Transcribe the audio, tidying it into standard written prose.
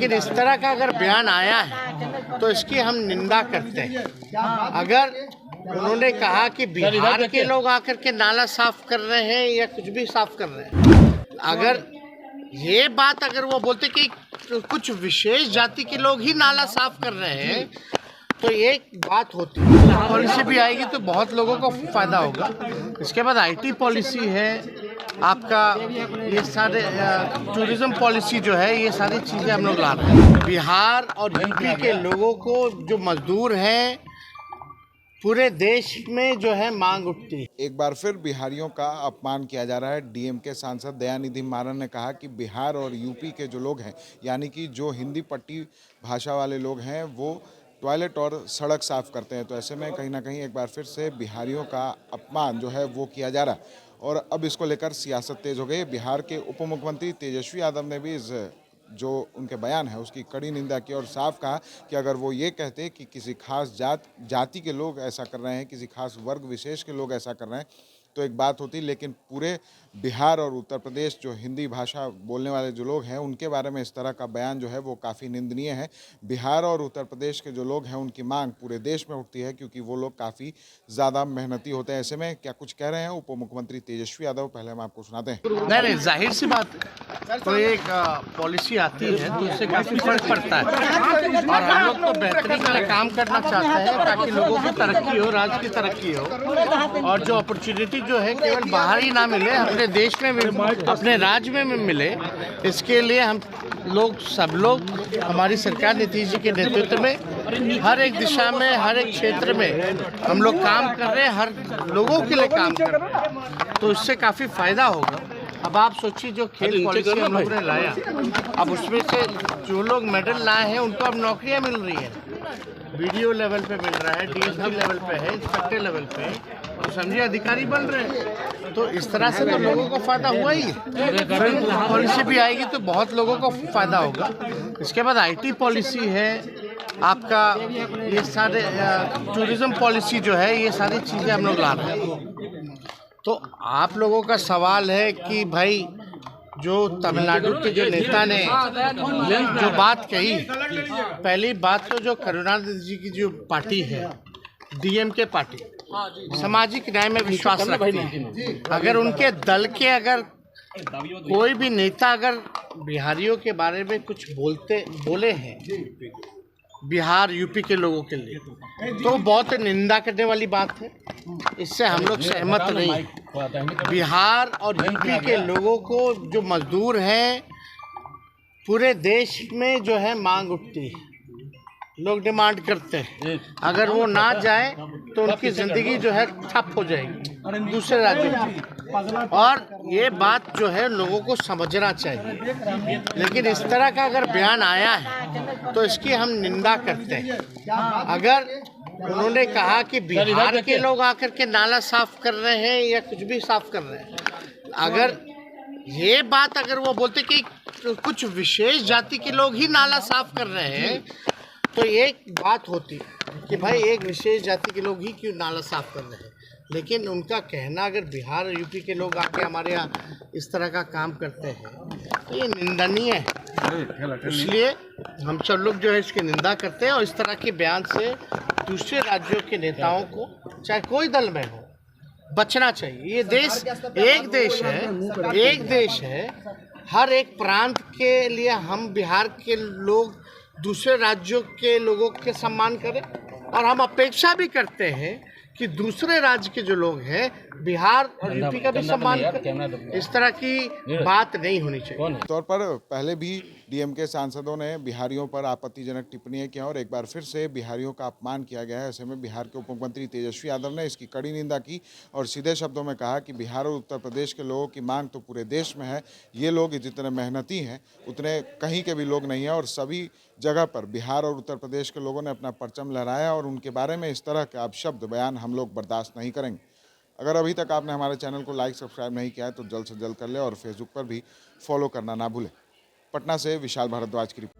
लेकिन इस तरह का अगर बयान आया है तो इसकी हम निंदा करते हैं। अगर उन्होंने कहा कि बिहार के लोग आकर के नाला साफ कर रहे हैं या कुछ भी साफ कर रहे हैं, अगर ये बात अगर वो बोलते कि कुछ विशेष जाति के लोग ही नाला साफ कर रहे हैं तो एक बात होती है। पॉलिसी भी आएगी तो बहुत लोगों को फायदा होगा। इसके बाद आईटी पॉलिसी है आपका, ये सारे टूरिज्म पॉलिसी जो है, ये सारी चीज़ें हम लोग ला रहे हैं। बिहार और यूपी के लोगों को जो मजदूर हैं पूरे देश में जो है मांग उठती है। एक बार फिर बिहारियों का अपमान किया जा रहा है। डीएमके सांसद दयानिधि मारन ने कहा कि बिहार और यूपी के जो लोग हैं, यानी कि जो हिंदी पट्टी भाषा वाले लोग हैं, वो टॉयलेट और सड़क साफ करते हैं। तो ऐसे में कहीं ना कहीं एक बार फिर से बिहारियों का अपमान जो है वो किया जा रहा है और अब इसको लेकर सियासत तेज हो गई। बिहार के उप मुख्यमंत्री तेजस्वी यादव ने भी इस जो उनके बयान है उसकी कड़ी निंदा की और साफ कहा कि अगर वो ये कहते कि किसी खास जाति के लोग ऐसा कर रहे हैं, किसी खास वर्ग विशेष के लोग ऐसा कर रहे हैं तो एक बात होती, लेकिन पूरे बिहार और उत्तर प्रदेश जो हिंदी भाषा बोलने वाले जो लोग हैं उनके बारे में इस तरह का बयान जो है वो काफ़ी निंदनीय है। बिहार और उत्तर प्रदेश के जो लोग हैं उनकी मांग पूरे देश में उठती है क्योंकि वो लोग काफ़ी ज़्यादा मेहनती होते हैं। ऐसे में क्या कुछ कह रहे हैं उप मुख्यमंत्री तेजस्वी यादव, पहले हम आपको सुनाते हैं। नहीं, जाहिर सी बात है, तो एक पॉलिसी आती है तो उससे काफ़ी फर्क पड़ता है और हम लोग तो बेहतरीन का काम करना चाहते हैं ताकि लोगों की तरक्की हो, राज्य की तरक्की हो और जो अपॉर्चुनिटी जो है केवल बाहर ही ना मिले, अपने देश में भी, अपने राज्य में भी मिले। इसके लिए हम लोग सब लोग, हमारी सरकार नीतीश जी के नेतृत्व में हर एक दिशा में, हर एक क्षेत्र में हम लोग काम कर रहे हैं, हर लोगों के लिए काम कर रहे हैं, तो इससे काफ़ी फायदा होगा। अब आप सोचिए जो खेल पॉलिसी हम लोगों ने लाया, अब उसमें से जो लोग मेडल लाए हैं उनको अब नौकरियां मिल रही हैं, वीडियो लेवल पे मिल रहा है, डीएसपी लेवल पे है, इंस्पेक्टर लेवल पे, तो समझिए अधिकारी बन रहे हैं। तो इस तरह से तो लोगों को फायदा हुआ ही है। पॉलिसी भी आएगी तो बहुत लोगों को फायदा होगा। इसके बाद आईटी पॉलिसी है आपका, ये सारे टूरिज्म पॉलिसी जो है, ये सारी चीज़ें हम लोग ला रहे हैं। तो आप लोगों का सवाल है कि भाई जो तमिलनाडु के जो नेता ने जो बात कही, पहली बात तो जो करुणानिधि जी की जो पार्टी है, डीएमके पार्टी, सामाजिक न्याय में विश्वास रखती है। अगर उनके दल के अगर कोई भी नेता अगर बिहारियों के बारे में कुछ बोले हैं बिहार यूपी के लोगों के लिए, तो बहुत निंदा करने वाली बात है। इससे हम लोग सहमत नहीं। बिहार और यूपी के लोगों को जो मजदूर हैं पूरे देश में जो है मांग उठती है, लोग डिमांड करते हैं। अगर वो ना जाए तो उनकी ज़िंदगी जो है ठप हो जाएगी दूसरे राज्यों में, और ये बात जो है लोगों को समझना चाहिए। लेकिन इस तरह का अगर बयान आया है तो इसकी हम निंदा करते हैं। अगर उन्होंने कहा कि बिहार के लोग आकर के नाला साफ कर रहे हैं या कुछ भी साफ कर रहे हैं, अगर ये बात अगर वो बोलते कि कुछ विशेष जाति के लोग ही नाला साफ कर रहे हैं तो एक बात होती कि भाई एक विशेष जाति के लोग ही क्यों नाला साफ कर रहे हैं। लेकिन उनका कहना अगर बिहार और यूपी के लोग आके हमारे यहाँ इस तरह का काम करते हैं तो ये निंदनीय है। इसलिए हम सब लोग जो है इसकी निंदा करते हैं और इस तरह के बयान से दूसरे राज्यों के नेताओं को, चाहे कोई दल में हो, बचना चाहिए। ये देश एक देश है। हर एक प्रांत के लिए हम बिहार के लोग दूसरे राज्यों के लोगों के सम्मान करें और हम अपेक्षा भी करते हैं कि दूसरे राज्य के जो लोग हैं बिहार और यूपी का भी सम्मान करें। इस तरह की बात नहीं होनी चाहिए। तौर पर पहले भी डीएमके सांसदों ने बिहारियों पर आपत्तिजनक टिप्पणियां की और एक बार फिर से बिहारियों का अपमान किया गया है। ऐसे में बिहार के उप मुख्यमंत्री तेजस्वी यादव ने इसकी कड़ी निंदा की और सीधे शब्दों में कहा कि बिहार और उत्तर प्रदेश के लोगों की मांग तो पूरे देश में है। ये लोग जितने मेहनती हैं उतने कहीं के भी लोग नहीं हैं और सभी जगह पर बिहार और उत्तर प्रदेश के लोगों ने अपना परचम लहराया और उनके बारे में इस तरह के अपशब्द बयान हम लोग बर्दाश्त नहीं करेंगे। अगर अभी तक आपने हमारे चैनल को लाइक सब्सक्राइब नहीं किया है तो जल्द से जल्द कर ले और फेसबुक पर भी फॉलो करना ना भूलें। पटना से विशाल भारद्वाज की रिपोर्ट।